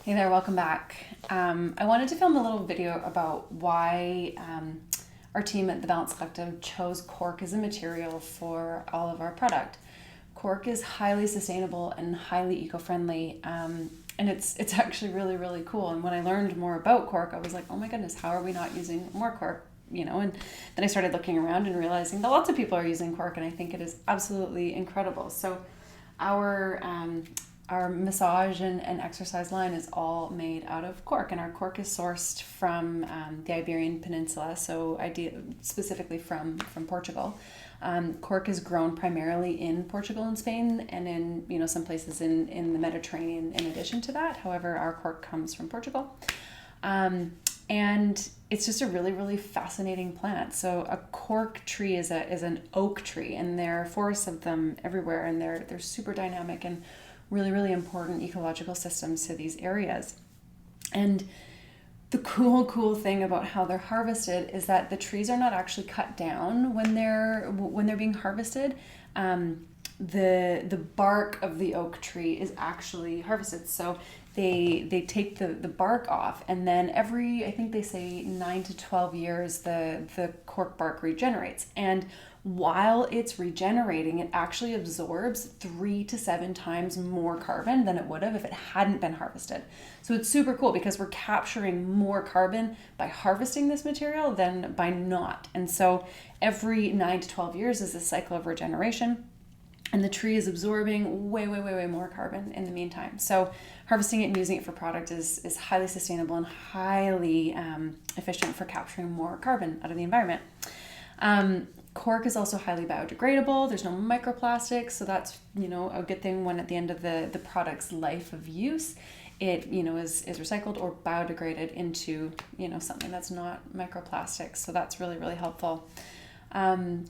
Hey there, welcome back. I wanted to film a little video about why our team at the Balance Collective chose cork as a material for all of our product. Cork is highly sustainable and highly eco-friendly, and it's actually really, really cool. And when I learned more about cork, I was like, oh my goodness, how are we not using more cork? And then I started looking around and realizing that lots of people are using cork, and I think it is absolutely incredible. So our massage and exercise line is all made out of cork, and our cork is sourced from the Iberian Peninsula, so specifically from Portugal. Cork is grown primarily in Portugal and Spain, and in some places in the Mediterranean in addition to that. However, our cork comes from Portugal. And it's just a really, really fascinating plant. So a cork tree is an oak tree, and there are forests of them everywhere, and they're super dynamic and really, really important ecological systems to these areas. And the cool thing about how they're harvested is that the trees are not actually cut down when they're being harvested. The bark of the oak tree is actually harvested. So they take the bark off, and then I think they say 9 to 12 years, the cork bark regenerates. And while it's regenerating, it actually absorbs 3 to 7 times more carbon than it would have if it hadn't been harvested. So it's super cool because we're capturing more carbon by harvesting this material than by not. And so every 9 to 12 years is this cycle of regeneration, and the tree is absorbing way more carbon in the meantime. So harvesting it and using it for product is highly sustainable and highly efficient for capturing more carbon out of the environment. Cork is also highly biodegradable. There's no microplastics, so that's a good thing when at the end of the product's life of use, it is recycled or biodegraded into something that's not microplastics. So that's really, really helpful.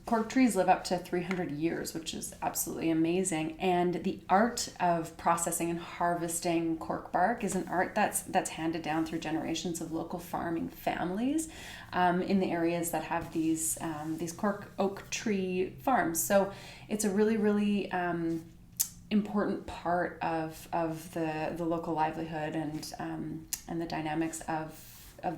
Cork trees live up to 300 years, which is absolutely amazing. And the art of processing and harvesting cork bark is an art that's handed down through generations of local farming families in the areas that have these cork oak tree farms. So it's a really, really important part of the local livelihood and the dynamics of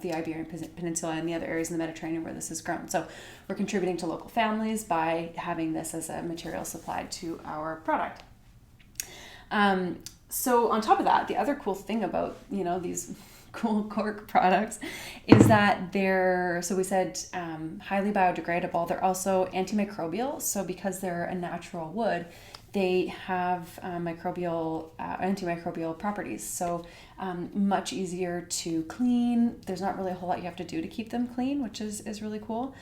the Iberian Peninsula and the other areas in the Mediterranean where this is grown. So we're contributing to local families by having this as a material supplied to our product. So on top of that, the other cool thing about these cool cork products is that so we said highly biodegradable. They're also anti-microbial. So because they're a natural wood, they have antimicrobial properties. So much easier to clean. There's not really a whole lot you have to do to keep them clean, which is really cool.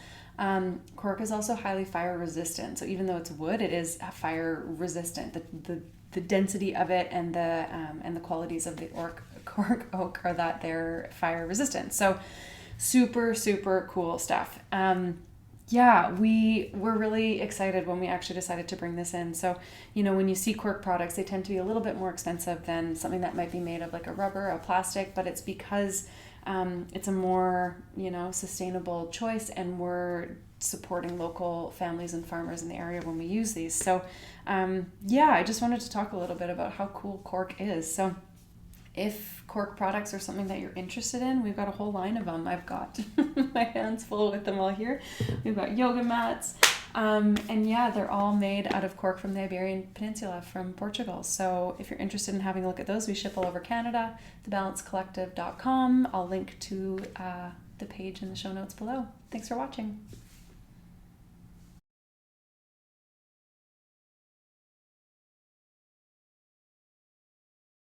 Cork is also highly fire resistant. So even though it's wood, it is fire resistant. The density of it and the qualities of the cork oak are that they're fire resistant. So super cool stuff. We're really excited when we actually decided to bring this in. So, when you see cork products, they tend to be a little bit more expensive than something that might be made of like a rubber or plastic, but it's because it's a more, sustainable choice, and we're supporting local families and farmers in the area when we use these. So, I just wanted to talk a little bit about how cool cork is. So if cork products are something that you're interested in, we've got a whole line of them. I've got my hands full with them all here. We've got yoga mats. They're all made out of cork from the Iberian Peninsula from Portugal. So if you're interested in having a look at those, we ship all over Canada, thebalancecollective.com. I'll link to the page in the show notes below. Thanks for watching.